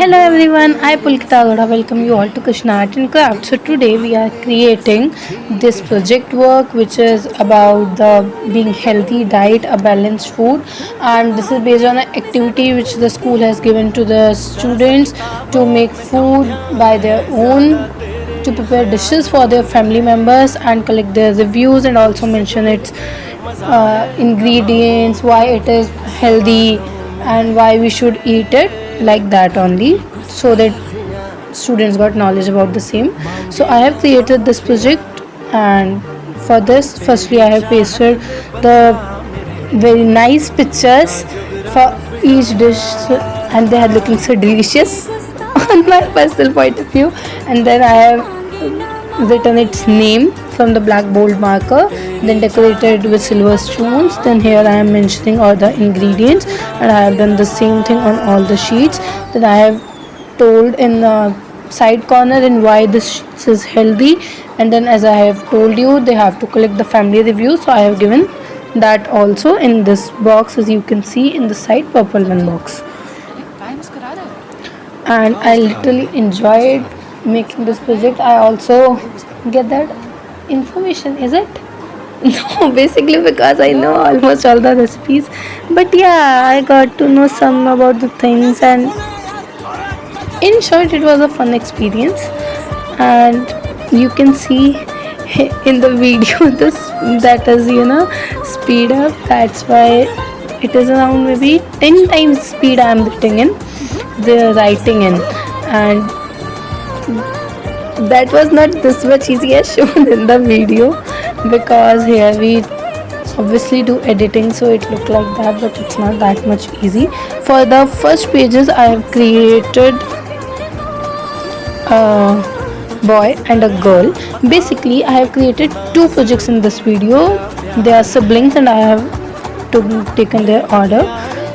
Hello everyone, I Pulkita Agada welcome you all to Krishna Art and Craft. So today we are creating this project work which is about the being healthy diet, a balanced food, and this is based on an activity which the school has given to the students to make food by their own, to prepare dishes for their family members and collect their reviews and also mention its ingredients, why it is healthy and why we should eat it, like that only, so that students got knowledge about the same. So I have created this project, and for this firstly I have pasted the very nice pictures for each dish, and they are looking so delicious on my personal point of view. And then I have written its name from the black bold marker, then decorated with silver stones. Then here I am mentioning all the ingredients, and I have done the same thing on all the sheets. Then I have told in the side corner in why this is healthy, and then as I have told you, they have to collect the family review, so I have given that also in this box, as you can see in the side purple one box. And I literally enjoyed making this project. I also get that information, is it? No, basically because I know almost all the recipes, but yeah, I got to know some about the things, and in short it was a fun experience. And you can see in the video this, that is, speed up, that's why it is around maybe 10 times speed I am writing in, the writing in. And that was not this much easy as shown in the video, because here we obviously do editing, so it looked like that, but it's not that much easy. For the first pages I have created a boy and a girl. Basically I have created two projects in this video. They are siblings and I have taken their order.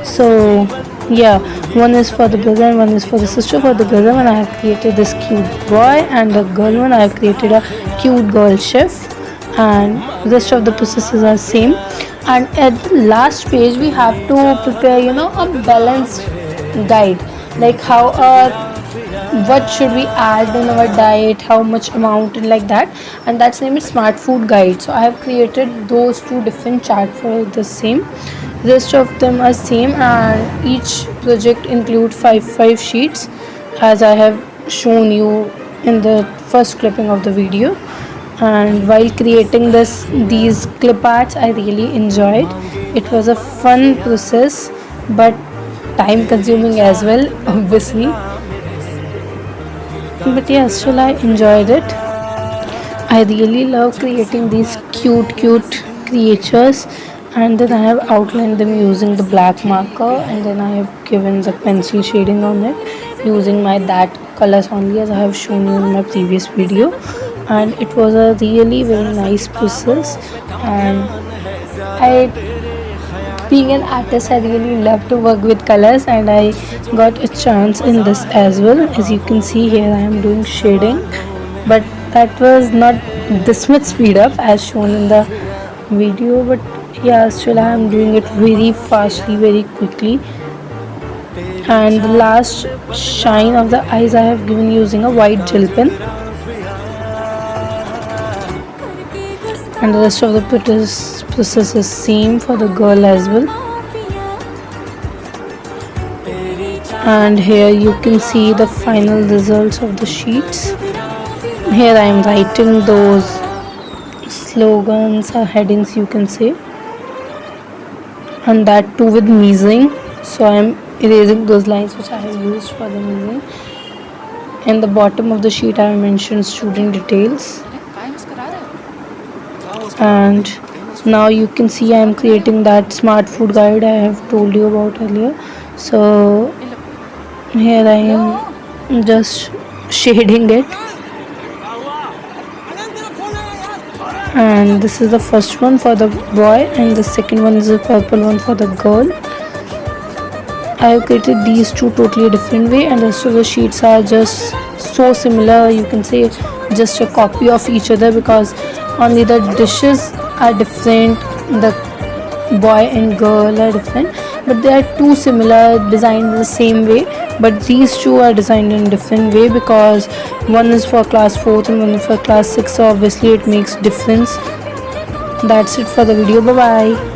So yeah, one is for the brother and one is for the sister. For the brother one I have created this cute boy, and the girl one I have created a cute girl chef, and rest of the processes are same. And at the last page we have to prepare a balanced guide, like how what should we add in our diet, how much amount, and like that. And that's name is smart food guide. So I have created those two different charts for the same. Rest of them are same, and each project include five sheets, as I have shown you in the first clipping of the video. And while creating these clip arts, I really enjoyed. It was a fun process, but time consuming as well, obviously. But yeah, still I enjoyed it. I really love creating these cute creatures, and then I have outlined them using the black marker, and then I have given the pencil shading on it using my that colors only, as I have shown you in my previous video. And it was a really very nice process, and I, being an artist, I really love to work with colors, and I got a chance in this as well. As you can see here I am doing shading, but that was not this much speed up as shown in the video. But yeah, still I am doing it very fastly, very quickly. And the last shine of the eyes I have given using a white gel pen, and the rest of the process is same for the girl as well. And here you can see the final results of the sheets. Here I am writing those slogans or headings, you can say, and that too with measuring. So I am erasing those lines which I have used for the measuring. In the bottom of the sheet I have mentioned student details. And now you can see I am creating that smart food guide I have told you about earlier. So here I am just shading it, and this is the first one for the boy, and the second one is the purple one for the girl. I have created these two totally different way, and the rest of the sheets are just so similar, you can say just a copy of each other, because only the dishes are different, the boy and girl are different, but they are too similar, designed the same way. but these two are designed in different way because one is for class 4th and one is for class 6, so obviously it makes difference. That's it for the video. Bye bye.